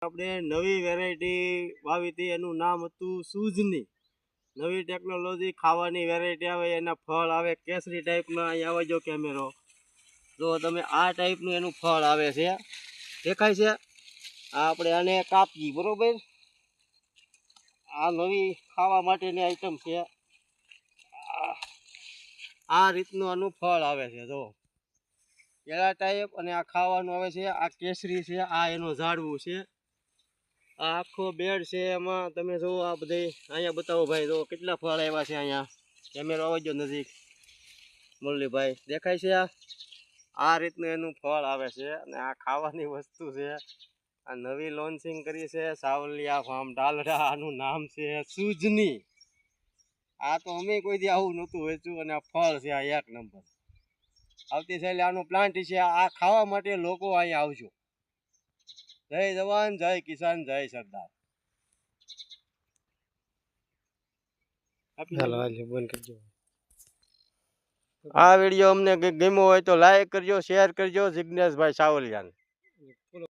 આપણે નવી વેરાયટી વાવી હતી, એનું નામ હતું સૂઝની. નવી ટેકનોલોજી, ખાવાની વેરાયટી આવે, એના ફળ આવે કેસરી ટાઈપમાં. અહીં આવે જો કેમેરો, જો તમે આ ટાઈપનું એનું ફળ આવે છે, દેખાય છે. આ આપણે આને કાપી, બરોબર. આ નવી ખાવા માટેની આઈટમ છે. આ રીતનું આનું ફળ આવે છે, જો કેળા ટાઈપ. અને આ ખાવાનું આવે છે. આ કેસરી છે, આ એનું ઝાડવું છે. આ આખો બેડ છે, એમાં તમે જુઓ. આ બધે અહીંયા બતાવો ભાઈ, જો કેટલા ફળ આવ્યા છે. અહીંયા કેમેરો આવજો નજીક, મુરલીભાઈ, દેખાય છે. આ રીતનું એનું ફળ આવે છે. અને આ ખાવાની વસ્તુ છે. આ નવી લોન્ચિંગ કરી છે સાવલિયા ફાર્મ ડાલડા. આનું નામ છે સૂઝની. આ તો અમે કોઈ દી આવું નહોતું વેચ્યું. અને આ ફળ છે, આ એક નંબર. આવતી સાલે આનું પ્લાન્ટ છે. આ ખાવા માટે લોકો અહીંયા આવજો. જય જવાન, જય કિસાન, જય સરદાર. આ વિડીયો અમને ગમ્યો હોય તો લાઈક કરજો, શેર કરજો. જિગ્નેશભાઈ સાવલિયાને.